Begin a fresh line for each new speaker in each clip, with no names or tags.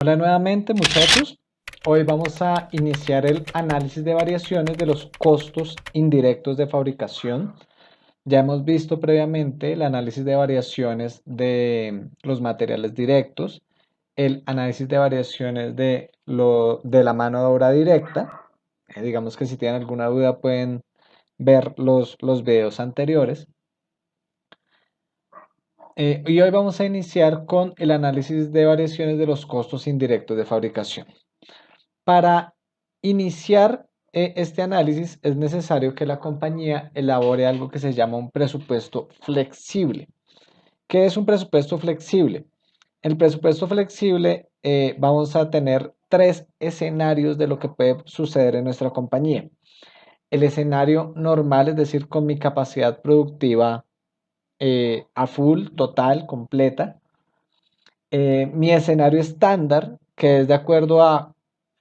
Hola nuevamente muchachos, hoy vamos a iniciar el análisis de variaciones de los costos indirectos de fabricación. Ya hemos visto previamente el análisis de variaciones de los materiales directos, el análisis de variaciones de la mano de obra directa. Digamos que si tienen alguna duda pueden ver los videos anteriores. Y hoy vamos a iniciar con el análisis de variaciones de los costos indirectos de fabricación. Para iniciar este análisis es necesario que la compañía elabore algo que se llama un presupuesto flexible. ¿Qué es un presupuesto flexible? El presupuesto flexible vamos a tener tres escenarios de lo que puede suceder en nuestra compañía. El escenario normal, es decir, con mi capacidad productiva a full, total, completa. Mi escenario estándar, que es de acuerdo a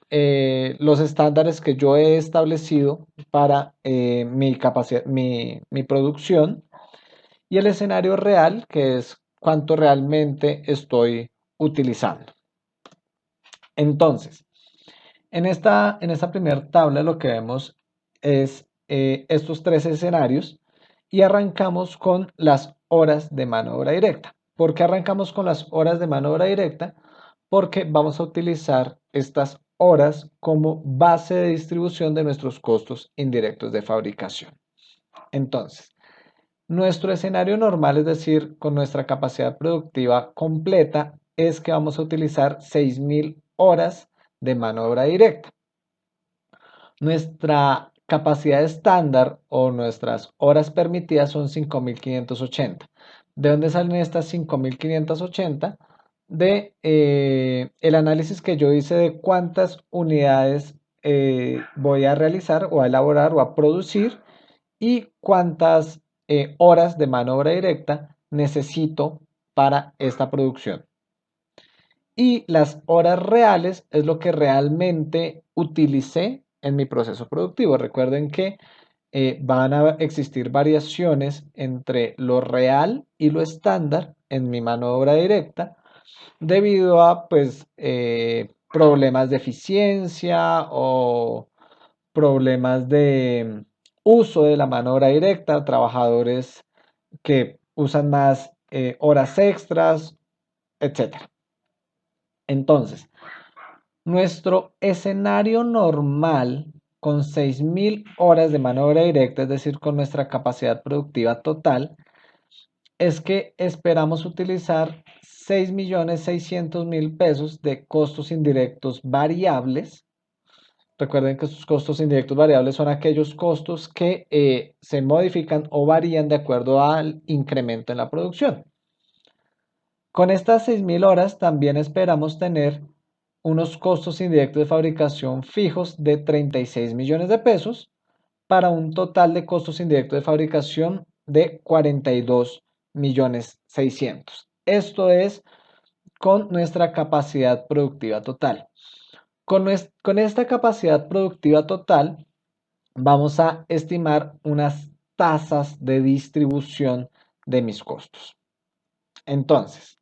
los estándares que yo he establecido para mi capacidad, mi producción, y el escenario real, que es cuánto realmente estoy utilizando. Entonces, en esta primera tabla lo que vemos es estos tres escenarios y arrancamos con las horas de mano de obra directa. ¿Por qué arrancamos con las horas de mano de obra directa? Porque vamos a utilizar estas horas como base de distribución de nuestros costos indirectos de fabricación. Entonces, nuestro escenario normal, es decir, con nuestra capacidad productiva completa, es que vamos a utilizar 6.000 horas de mano de obra directa. Nuestra capacidad estándar o nuestras horas permitidas son 5.580. ¿De dónde salen estas 5.580? De el análisis que yo hice de cuántas unidades voy a realizar o a elaborar o a producir y cuántas horas de mano de obra directa necesito para esta producción. Y las horas reales es lo que realmente utilicé en mi proceso productivo. Recuerden que van a existir variaciones entre lo real y lo estándar en mi mano de obra directa debido a pues problemas de eficiencia o problemas de uso de la mano de obra directa, trabajadores que usan más horas extras, etcétera. Entonces, nuestro escenario normal con 6.000 horas de mano de obra directa, es decir, con nuestra capacidad productiva total, es que esperamos utilizar 6.600.000 pesos de costos indirectos variables. Recuerden que sus costos indirectos variables son aquellos costos que se modifican o varían de acuerdo al incremento en la producción. Con estas 6.000 horas también esperamos tener unos costos indirectos de fabricación fijos de 36 millones de pesos para un total de costos indirectos de fabricación de 42 millones 600. Esto es con nuestra capacidad productiva total. Con esta capacidad productiva total vamos a estimar unas tasas de distribución de mis costos. Entonces,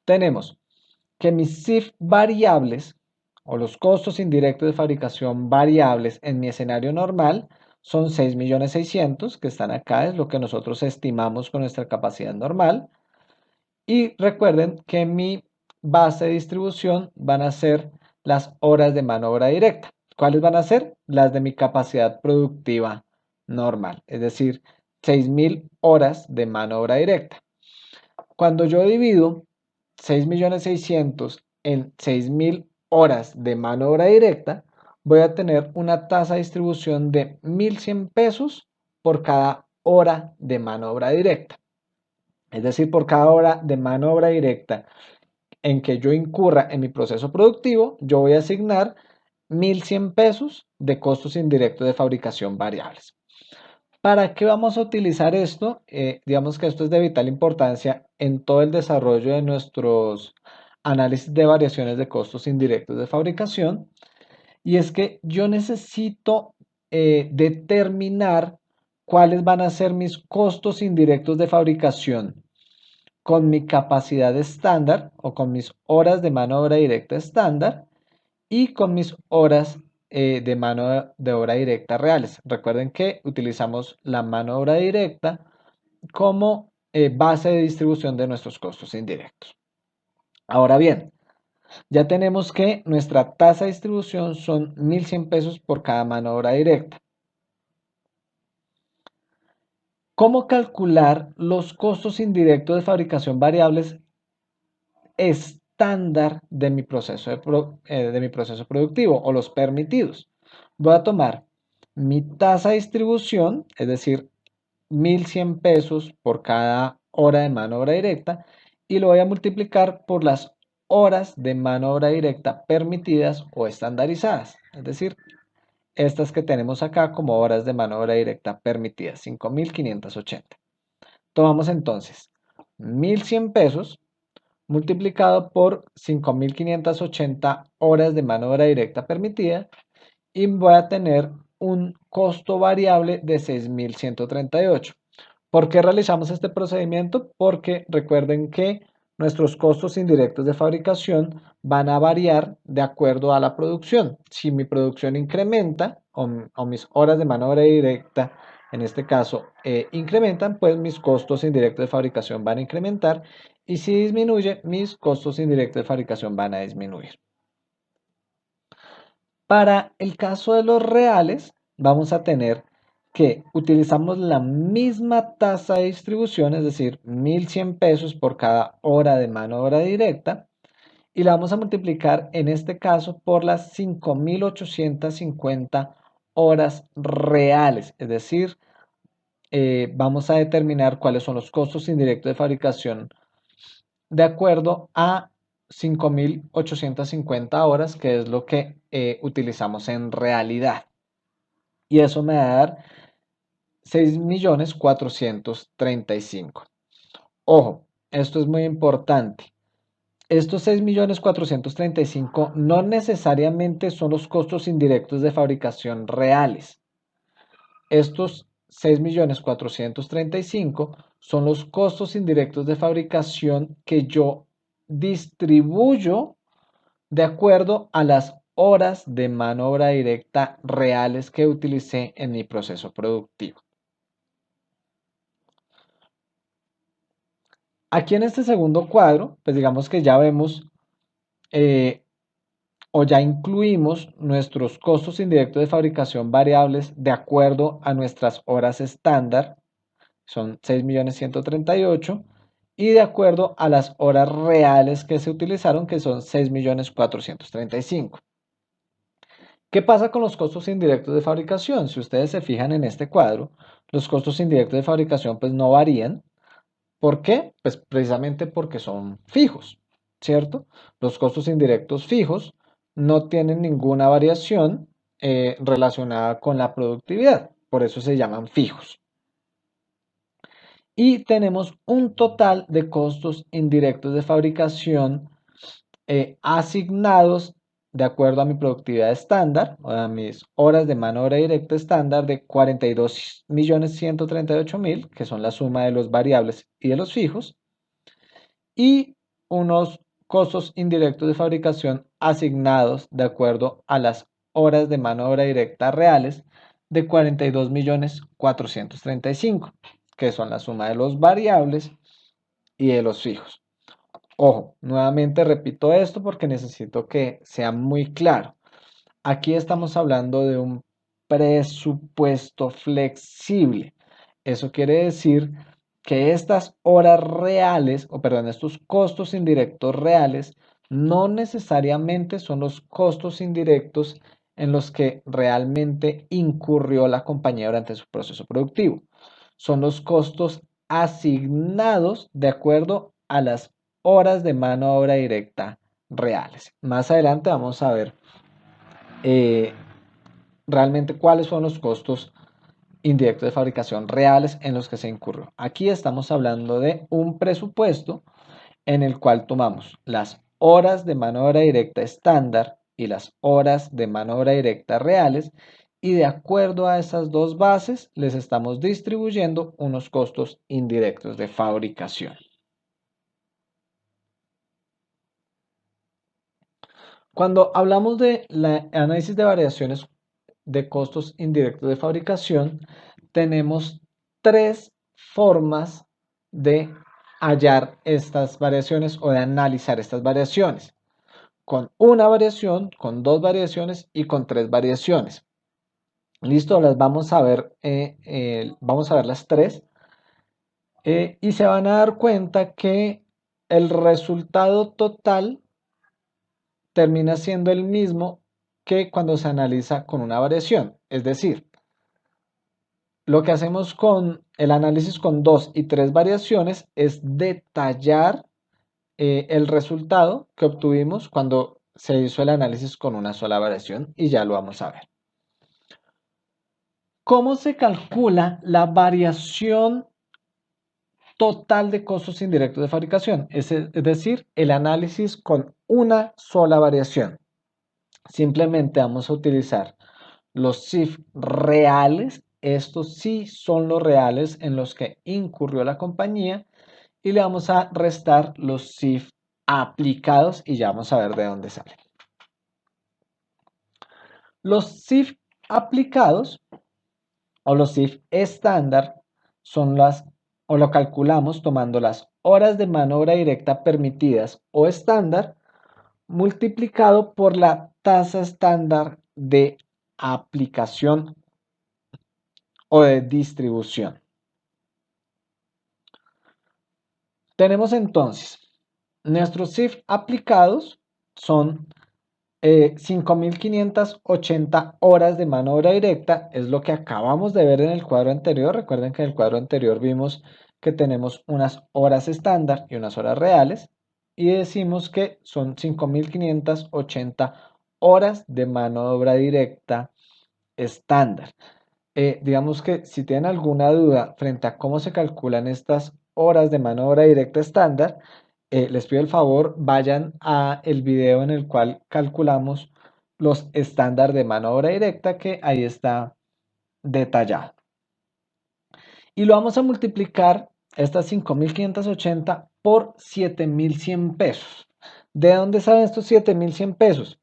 tenemos que mis CIF variables o los costos indirectos de fabricación variables en mi escenario normal son 6.600.000 que están acá, es lo que nosotros estimamos con nuestra capacidad normal. Y recuerden que mi base de distribución van a ser las horas de mano de obra directa. ¿Cuáles van a ser? Las de mi capacidad productiva normal, es decir, 6.000 horas de mano de obra directa. Cuando yo divido 6.600.000 en 6.000 horas de mano de obra directa, voy a tener una tasa de distribución de 1.100 pesos por cada hora de mano de obra directa. Es decir, por cada hora de mano de obra directa en que yo incurra en mi proceso productivo, yo voy a asignar 1.100 pesos de costos indirectos de fabricación variables. ¿Para qué vamos a utilizar esto? Digamos que esto es de vital importancia en todo el desarrollo de nuestros análisis de variaciones de costos indirectos de fabricación. Y es que yo necesito determinar cuáles van a ser mis costos indirectos de fabricación con mi capacidad estándar o con mis horas de mano de obra directa estándar y con mis horas de mano de obra directa reales. Recuerden que utilizamos la mano de obra directa como base de distribución de nuestros costos indirectos. Ahora bien, ya tenemos que nuestra tasa de distribución son 1.100 pesos por cada mano de obra directa. ¿Cómo calcular los costos indirectos de fabricación variables estándar de mi proceso, productivo o los permitidos? Voy a tomar mi tasa de distribución, es decir, 1.100 pesos por cada hora de mano de obra directa y lo voy a multiplicar por las horas de mano de obra directa permitidas o estandarizadas, es decir, estas que tenemos acá como horas de mano de obra directa permitidas, 5.580. Tomamos entonces 1.100 pesos multiplicado por 5.580 horas de mano de obra directa permitida y voy a tener un costo variable de 6.138. ¿Por qué realizamos este procedimiento? Porque recuerden que nuestros costos indirectos de fabricación van a variar de acuerdo a la producción. Si mi producción incrementa o mis horas de mano de obra directa, en este caso, incrementan, pues mis costos indirectos de fabricación van a incrementar y si disminuye, mis costos indirectos de fabricación van a disminuir. Para el caso de los reales, vamos a tener que utilizamos la misma tasa de distribución, es decir, 1.100 pesos por cada hora de mano de obra directa, y la vamos a multiplicar en este caso por las 5.850 horas reales, es decir, vamos a determinar cuáles son los costos indirectos de fabricación de acuerdo a 5.850 horas, que es lo que utilizamos en realidad. Y eso me va a dar 6.435.000. Ojo, esto es muy importante. Estos 6.435.000 no necesariamente son los costos indirectos de fabricación reales. Estos 6.435.000 son los costos indirectos de fabricación que yo distribuyo de acuerdo a las horas de mano de obra directa reales que utilicé en mi proceso productivo. Aquí en este segundo cuadro, pues digamos que ya vemos o ya incluimos nuestros costos indirectos de fabricación variables de acuerdo a nuestras horas estándar, son 6.138.000, y de acuerdo a las horas reales que se utilizaron, que son 6.435.000. ¿Qué pasa con los costos indirectos de fabricación? Si ustedes se fijan en este cuadro, los costos indirectos de fabricación pues no varían. ¿Por qué? Pues precisamente porque son fijos, ¿cierto? Los costos indirectos fijos no tienen ninguna variación relacionada con la productividad, por eso se llaman fijos. Y tenemos un total de costos indirectos de fabricación asignados de acuerdo a mi productividad estándar, o a mis horas de mano de obra directa estándar de 42.138.000, que son la suma de los variables y de los fijos, y unos costos indirectos de fabricación asignados de acuerdo a las horas de mano de obra directa reales de 42.435.000, que son la suma de los variables y de los fijos. Ojo, nuevamente repito esto porque necesito que sea muy claro. Aquí estamos hablando de un presupuesto flexible. Eso quiere decir que estas horas reales, o perdón, estos costos indirectos reales, no necesariamente son los costos indirectos en los que realmente incurrió la compañía durante su proceso productivo. Son los costos asignados de acuerdo a las horas de mano de obra directa reales. Más adelante vamos a ver realmente cuáles son los costos indirectos de fabricación reales en los que se incurrió. Aquí estamos hablando de un presupuesto en el cual tomamos las horas de mano de obra directa estándar y las horas de mano de obra directa reales y de acuerdo a esas dos bases les estamos distribuyendo unos costos indirectos de fabricación. Cuando hablamos de análisis de variaciones de costos indirectos de fabricación, tenemos tres formas de hallar estas variaciones o de analizar estas variaciones. Con una variación, con dos variaciones y con tres variaciones. Listo, las vamos a ver, vamos a ver las tres y se van a dar cuenta que el resultado total termina siendo el mismo que cuando se analiza con una variación. Es decir, lo que hacemos con el análisis con dos y tres variaciones es detallar el resultado que obtuvimos cuando se hizo el análisis con una sola variación y ya lo vamos a ver. ¿Cómo se calcula la variación total de costos indirectos de fabricación? Es decir, el análisis con una sola variación. Simplemente vamos a utilizar los CIF reales. Estos sí son los reales en los que incurrió la compañía y le vamos a restar los CIF aplicados y ya vamos a ver de dónde salen. Los CIF aplicados o los CIF estándar son o lo calculamos tomando las horas de mano de obra directa permitidas o estándar multiplicado por la tasa estándar de aplicación o de distribución. Tenemos entonces nuestros CIF aplicados son 5.580 horas de mano de obra directa, es lo que acabamos de ver en el cuadro anterior. Recuerden que en el cuadro anterior vimos que tenemos unas horas estándar y unas horas reales y decimos que son 5.580 horas de mano de obra directa estándar. Digamos que si tienen alguna duda frente a cómo se calculan estas horas de mano de obra directa estándar, les pido el favor, vayan a el video en el cual calculamos los estándar de mano de obra directa, que ahí está detallado. Y lo vamos a multiplicar estas 5.580 por 7.100 pesos. ¿De dónde salen estos 7.100 pesos?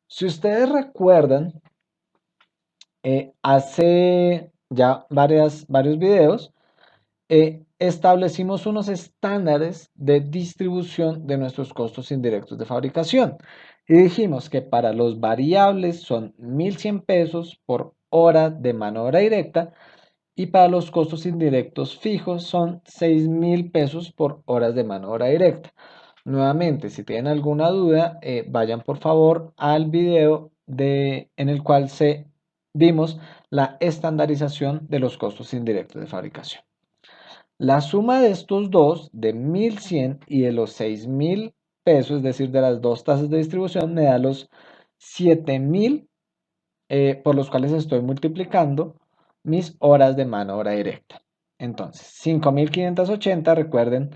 Si ustedes recuerdan, hace ya varios videos, establecimos unos estándares de distribución de nuestros costos indirectos de fabricación y dijimos que para los variables son 1.100 pesos por hora de mano de obra directa y para los costos indirectos fijos son 6.000 pesos por horas de mano de obra directa. Nuevamente, si tienen alguna duda, vayan por favor al video en el cual vimos la estandarización de los costos indirectos de fabricación. La suma de estos dos, de 1.100 y de los 6.000 pesos, es decir, de las dos tasas de distribución, me da los 7.000 por los cuales estoy multiplicando mis horas de mano de obra directa. Entonces, 5.580, recuerden,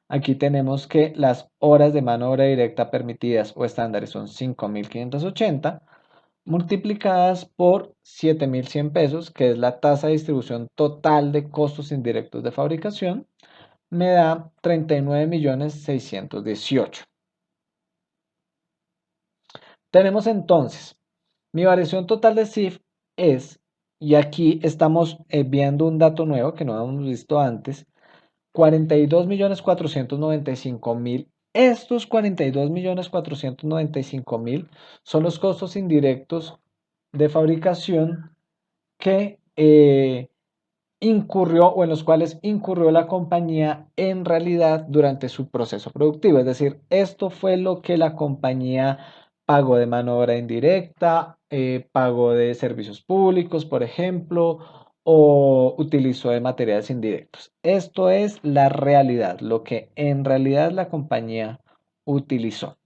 aquí tenemos que las horas de mano de obra directa permitidas o estándares son 5.580 multiplicadas por 7.100 pesos, que es la tasa de distribución total de costos indirectos de fabricación, me da 39.618.000. Tenemos entonces, mi variación total de CIF es, y aquí estamos viendo un dato nuevo que no habíamos visto antes, 42.495.000. Estos 42.495.000 son los costos indirectos de fabricación que incurrió o en los cuales incurrió la compañía en realidad durante su proceso productivo. Es decir, esto fue lo que la compañía pagó de mano de obra indirecta, pagó de servicios públicos, por ejemplo, o utilizó de materiales indirectos. Esto es la realidad, lo que en realidad la compañía utilizó.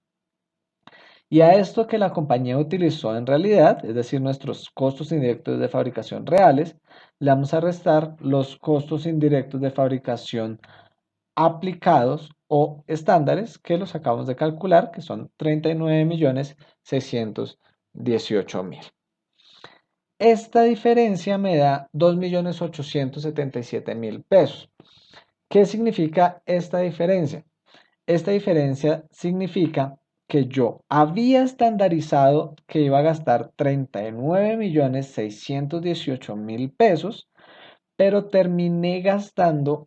Y a esto que la compañía utilizó en realidad, es decir, nuestros costos indirectos de fabricación reales, le vamos a restar los costos indirectos de fabricación aplicados o estándares que los acabamos de calcular, que son 39.618.000. Esta diferencia me da 2.877.000 pesos. ¿Qué significa esta diferencia? Esta diferencia significa que yo había estandarizado que iba a gastar 39.618.000 pesos, pero terminé gastando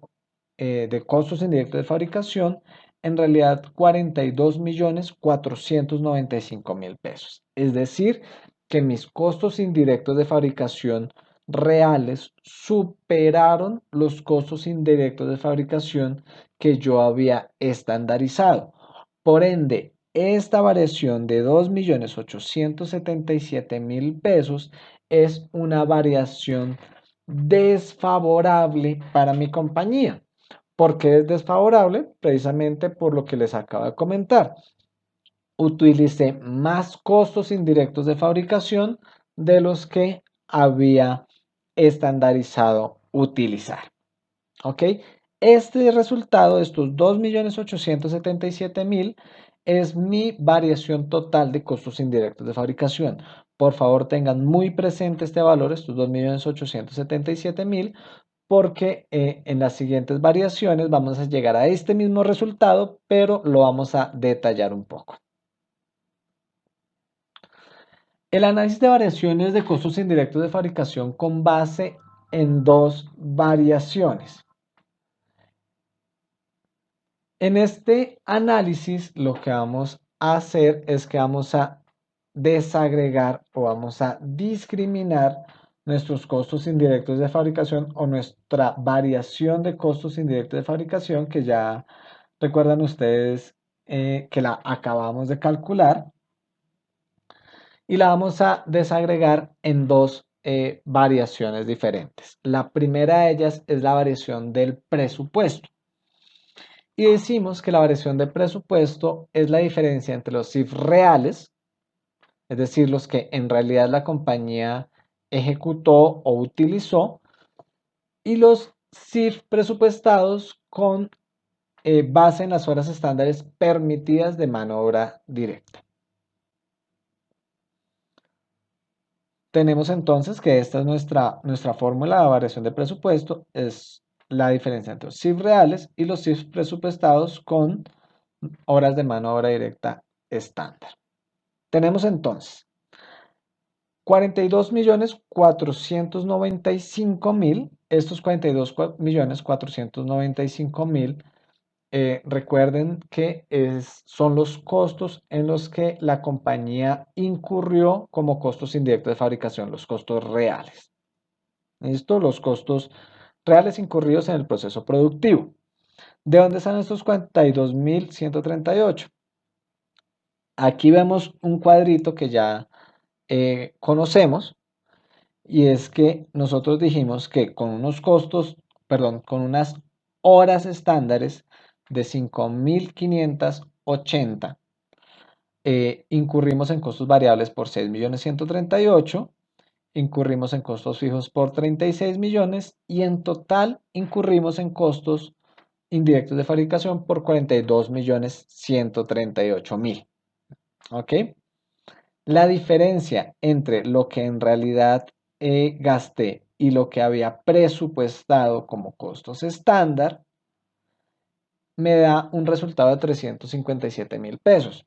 de costos indirectos de fabricación en realidad 42.495.000 pesos. Es decir, que mis costos indirectos de fabricación reales superaron los costos indirectos de fabricación que yo había estandarizado. Por ende, esta variación de 2.877.000 pesos es una variación desfavorable para mi compañía. ¿Por qué es desfavorable? Precisamente por lo que les acabo de comentar. Utilicé más costos indirectos de fabricación de los que había estandarizado utilizar. ¿Ok? Este resultado, estos 2.877.000, es mi variación total de costos indirectos de fabricación. Por favor, tengan muy presente este valor, estos 2.877.000, porque en las siguientes variaciones vamos a llegar a este mismo resultado, pero lo vamos a detallar un poco. El análisis de variaciones de costos indirectos de fabricación con base en dos variaciones. En este análisis lo que vamos a hacer es que vamos a desagregar o vamos a discriminar nuestros costos indirectos de fabricación o nuestra variación de costos indirectos de fabricación, que ya recuerdan ustedes que la acabamos de calcular, y la vamos a desagregar en dos variaciones diferentes. La primera de ellas es la variación del presupuesto. Y decimos que la variación de presupuesto es la diferencia entre los CIF reales, es decir, los que en realidad la compañía ejecutó o utilizó, y los CIF presupuestados con base en las horas estándares permitidas de mano de obra directa. Tenemos entonces que esta es nuestra fórmula de variación de presupuesto, es la diferencia entre los CIF reales y los CIF presupuestados con horas de mano de obra directa estándar. Tenemos entonces 42.495.000. Estos 42.495.000, recuerden que son los costos en los que la compañía incurrió como costos indirectos de fabricación, los costos reales. ¿Listo? Los costos reales incurridos en el proceso productivo. ¿De dónde están estos 42.138? Aquí vemos un cuadrito que ya conocemos, y es que nosotros dijimos que con unos costos, perdón, con unas horas estándares de 5.580, incurrimos en costos variables por 6.138.000, incurrimos en costos fijos por 36 millones y en total incurrimos en costos indirectos de fabricación por 42.138.000. ¿Ok? La diferencia entre lo que en realidad gasté y lo que había presupuestado como costos estándar me da un resultado de 357.000 pesos.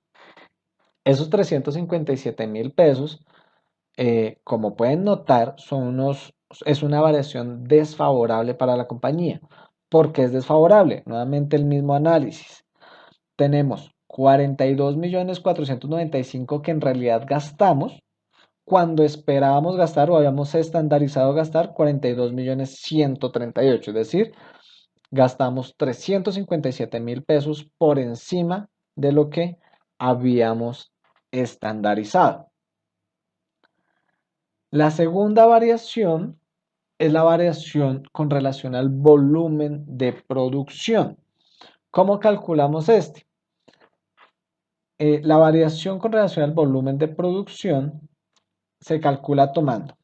Esos 357.000 pesos, como pueden notar, es una variación desfavorable para la compañía. ¿Por qué es desfavorable? Nuevamente el mismo análisis. Tenemos 42.495.000 que en realidad gastamos cuando esperábamos gastar o habíamos estandarizado gastar 42.138.000, es decir, gastamos 357.000 pesos por encima de lo que habíamos estandarizado. La segunda variación es la variación con relación al volumen de producción. ¿Cómo calculamos este? La variación con relación al volumen de producción se calcula tomando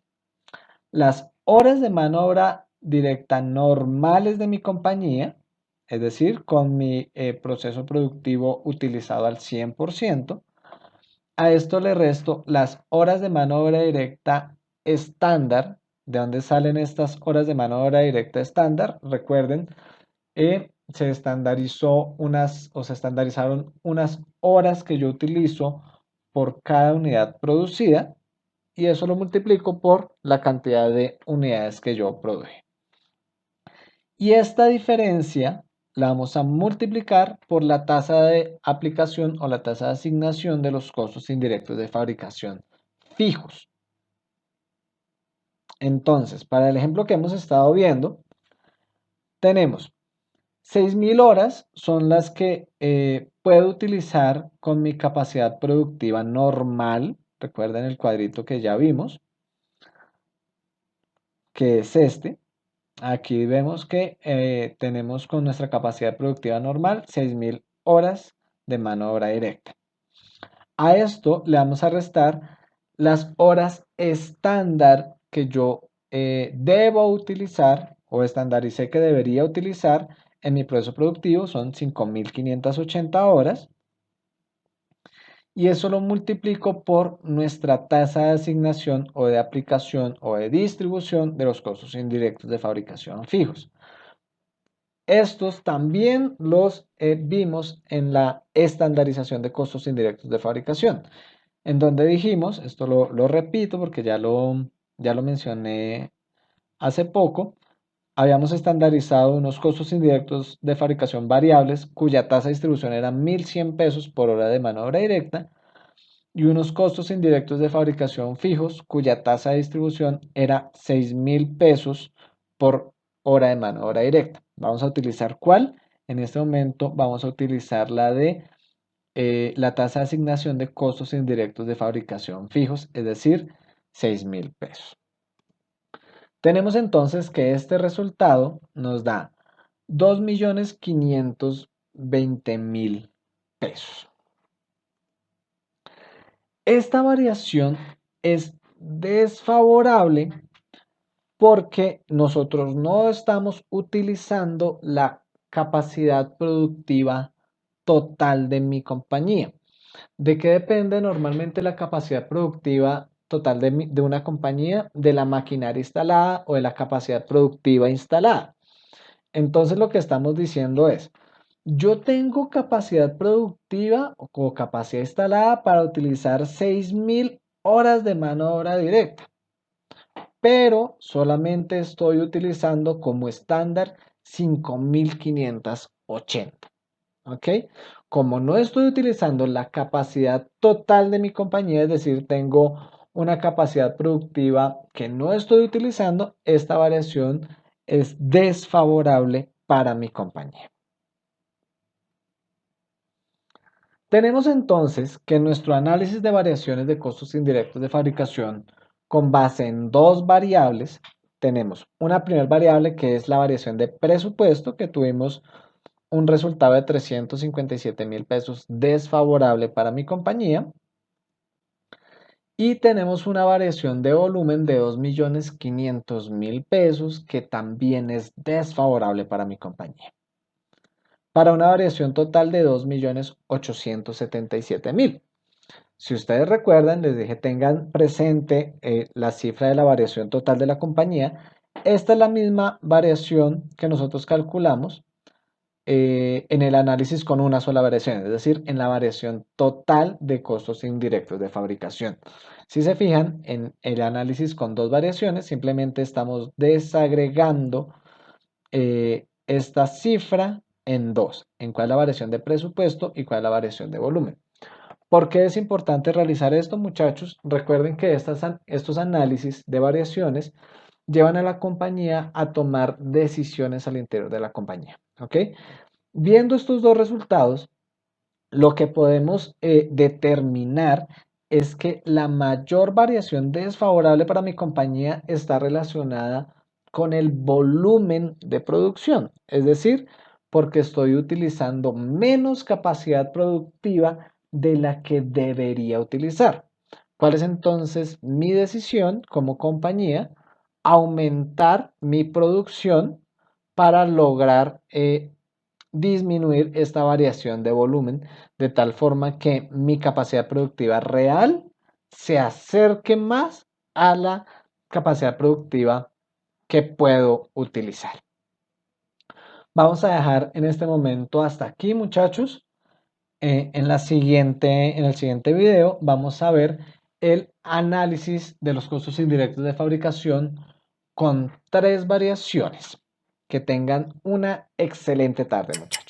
las horas de mano de obra directa normales de mi compañía, es decir, con mi proceso productivo utilizado al 100%. A esto le resto las horas de mano de obra directa estándar. ¿De dónde salen estas horas de mano de obra directa estándar? Recuerden, se estandarizó o se estandarizaron unas horas que yo utilizo por cada unidad producida y eso lo multiplico por la cantidad de unidades que yo produje. Y esta diferencia la vamos a multiplicar por la tasa de aplicación o la tasa de asignación de los costos indirectos de fabricación fijos. Entonces, para el ejemplo que hemos estado viendo, tenemos 6.000 horas son las que puedo utilizar con mi capacidad productiva normal. Recuerden el cuadrito que ya vimos, que es este. Aquí vemos que tenemos con nuestra capacidad productiva normal 6.000 horas de mano de obra directa. A esto le vamos a restar las horas estándar que yo debo utilizar o estandaricé que debería utilizar en mi proceso productivo, son 5.580 horas. Y eso lo multiplico por nuestra tasa de asignación o de aplicación o de distribución de los costos indirectos de fabricación fijos. Estos también los vimos en la estandarización de costos indirectos de fabricación, en donde dijimos, esto lo repito porque ya lo mencioné hace poco, habíamos estandarizado unos costos indirectos de fabricación variables cuya tasa de distribución era 1.100 pesos por hora de mano de obra directa y unos costos indirectos de fabricación fijos cuya tasa de distribución era 6.000 pesos por hora de mano de obra directa. Vamos a utilizar ¿cuál? En este momento vamos a utilizar la de la tasa de asignación de costos indirectos de fabricación fijos, es decir, 6.000 pesos. Tenemos entonces que este resultado nos da 2.520.000 pesos. Esta variación es desfavorable porque nosotros no estamos utilizando la capacidad productiva total de mi compañía. ¿De qué depende normalmente la capacidad productiva total de una compañía? De la maquinaria instalada o de la capacidad productiva instalada. Entonces lo que estamos diciendo es, yo tengo capacidad productiva o capacidad instalada para utilizar 6.000 horas de mano de obra directa, pero solamente estoy utilizando como estándar 5.580. ¿Ok? Como no estoy utilizando la capacidad total de mi compañía, es decir, tengo una capacidad productiva que no estoy utilizando, esta variación es desfavorable para mi compañía. Tenemos entonces que nuestro análisis de variaciones de costos indirectos de fabricación con base en dos variables, tenemos una primera variable que es la variación de presupuesto que tuvimos un resultado de 357.000 pesos desfavorable para mi compañía. Y tenemos una variación de volumen de 2.500.000 pesos que también es desfavorable para mi compañía. Para una variación total de 2.877.000. Si ustedes recuerdan, les dije tengan presente la cifra de la variación total de la compañía. Esta es la misma variación que nosotros calculamos en el análisis con una sola variación, es decir, en la variación total de costos indirectos de fabricación. Si se fijan, en el análisis con dos variaciones, simplemente estamos desagregando esta cifra en dos, en cuál es la variación de presupuesto y cuál es la variación de volumen. ¿Por qué es importante realizar esto, muchachos? Recuerden que estos análisis de variaciones llevan a la compañía a tomar decisiones al interior de la compañía. ¿Ok? Viendo estos dos resultados, lo que podemos determinar es que la mayor variación desfavorable para mi compañía está relacionada con el volumen de producción, es decir, porque estoy utilizando menos capacidad productiva de la que debería utilizar. ¿Cuál es entonces mi decisión como compañía? Aumentar mi producción para lograr disminuir esta variación de volumen de tal forma que mi capacidad productiva real se acerque más a la capacidad productiva que puedo utilizar. Vamos a dejar en este momento hasta aquí, muchachos. En el siguiente video vamos a ver el análisis de los costos indirectos de fabricación con tres variaciones. Que tengan una excelente tarde, muchachos.